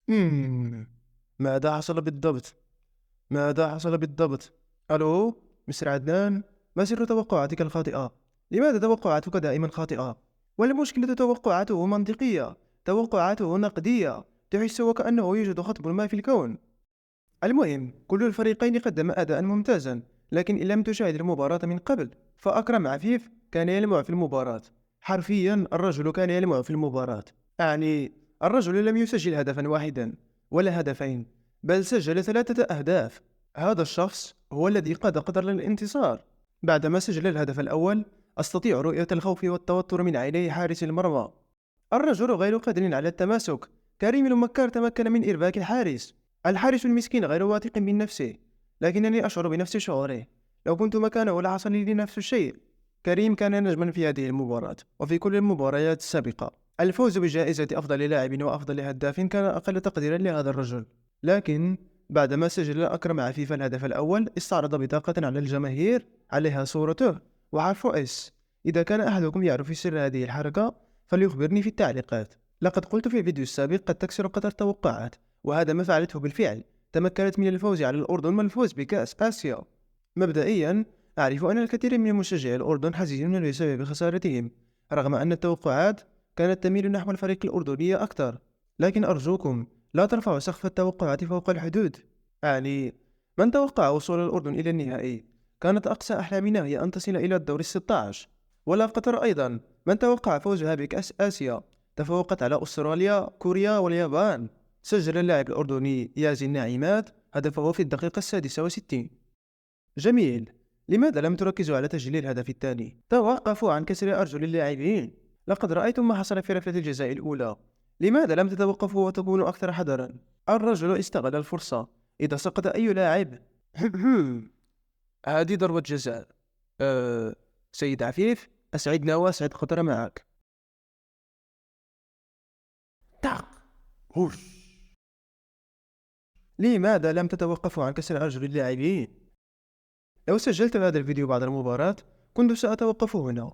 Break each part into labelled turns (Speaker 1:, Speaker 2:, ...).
Speaker 1: مم. ماذا حصل بالضبط؟ ماذا حصل بالضبط؟ ألو مستر عدنان، ما سر توقعاتك الخاطئة؟ لماذا توقعاتك دائما خاطئة؟ والمشكلة توقعاته منطقية، توقعاته نقدية، تحس وكأنه يوجد خطب ما في الكون. المهم، كل الفريقين قدم أداء ممتازا، لكن إن لم تشاهد المباراة من قبل، فأكرم عفيف كان يلمع في المباراة. حرفيا الرجل كان يلمع في المباراة. يعني الرجل لم يسجل هدفا واحدا ولا هدفين، بل سجل 3 أهداف. هذا الشخص هو الذي قاد قطر للانتصار. بعدما سجل الهدف الأول، أستطيع رؤية الخوف والتوتر من عيني حارس المرمى. الرجل غير قادر على التماسك. كريم المكار تمكن من إرباك الحارس. الحارس المسكين غير واثق من نفسه، لكنني أشعر بنفس شعوره. لو كنت مكانه لحصل لي نفس الشيء. كريم كان نجما في هذه المباراة وفي كل المباريات السابقة. الفوز بجائزة أفضل لاعب وأفضل هداف كان أقل تقديرا لهذا الرجل. لكن بعدما سجل أكرم عفيف الهدف الأول، استعرض بطاقة على الجماهير عليها صورته وحرف اس. إذا كان أحدكم يعرف سر هذه الحركة فليخبرني في التعليقات. لقد قلت في الفيديو السابق قد تكسر قطر التوقعات، وهذا ما فعلته بالفعل. تمكنت من الفوز على الأردن والفوز بكأس آسيا. مبدئيا أعرف أن الكثير من مشجعي الأردن حزينون بسبب خسارتهم، رغم أن التوقعات كانت تميل نحو الفريق الأردني أكثر. لكن أرجوكم لا ترفعوا سقف التوقعات فوق الحدود. يعني من توقع وصول الأردن إلى النهائي؟ كانت أقصى أحلامنا هي أن تصل إلى الدور 16. ولا قطر أيضا، من توقع فوزها بكأس آسيا؟ تفوقت على أستراليا، كوريا واليابان. سجل اللاعب الأردني ياسين نعيمات هدفه في الدقيقة 66. جميل. لماذا لم تركزوا على تسجيل الهدف الثاني؟ توقفوا عن كسر أرجل اللاعبين. لقد رأيتم ما حصل في ركلة الجزاء الأولى. لماذا لم تتوقفوا وتكونوا أكثر حذرا؟ الرجل استغل الفرصة. إذا سقط أي لاعب هذه ضربة جزاء. سيد عفيف، أسعدنا وأسعد قطر معك. تاق. هوش. لماذا لم تتوقفوا عن كسر أرجل اللاعبين؟ لو سجلت هذا الفيديو بعد المباراة كنت سأتوقف هنا.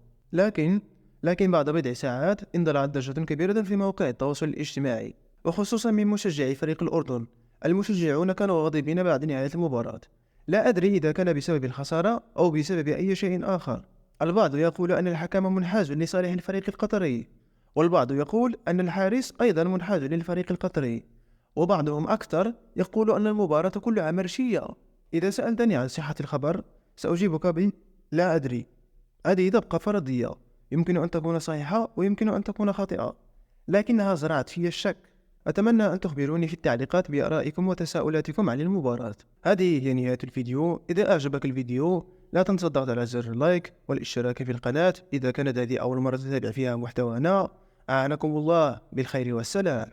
Speaker 1: لكن بعد بضع ساعات اندلعت ضجة كبيرة في مواقع التواصل الاجتماعي، وخصوصا من مشجعي فريق الأردن. المشجعون كانوا غاضبين بعد نهاية المباراة. لا أدري إذا كان بسبب الخسارة أو بسبب أي شيء آخر. البعض يقول أن الحكم منحاز لصالح الفريق القطري، والبعض يقول أن الحارس أيضا منحاز للفريق القطري، وبعضهم أكثر يقول أن المباراة كلها مرشية. إذا سألتني عن صحة الخبر سأجيبك لا أدري. هذه تبقى فرضية، يمكن أن تكون صحيحة ويمكن أن تكون خاطئة، لكنها زرعت في الشك. أتمنى أن تخبروني في التعليقات بآرائكم وتساؤلاتكم عن المباراة. هذه هي نهاية الفيديو. إذا أعجبك الفيديو لا تنسى الضغط على زر اللايك والاشتراك في القناة إذا كانت هذه أول مرة تتابع فيها محتوانا. أعانكم الله بالخير والسلام.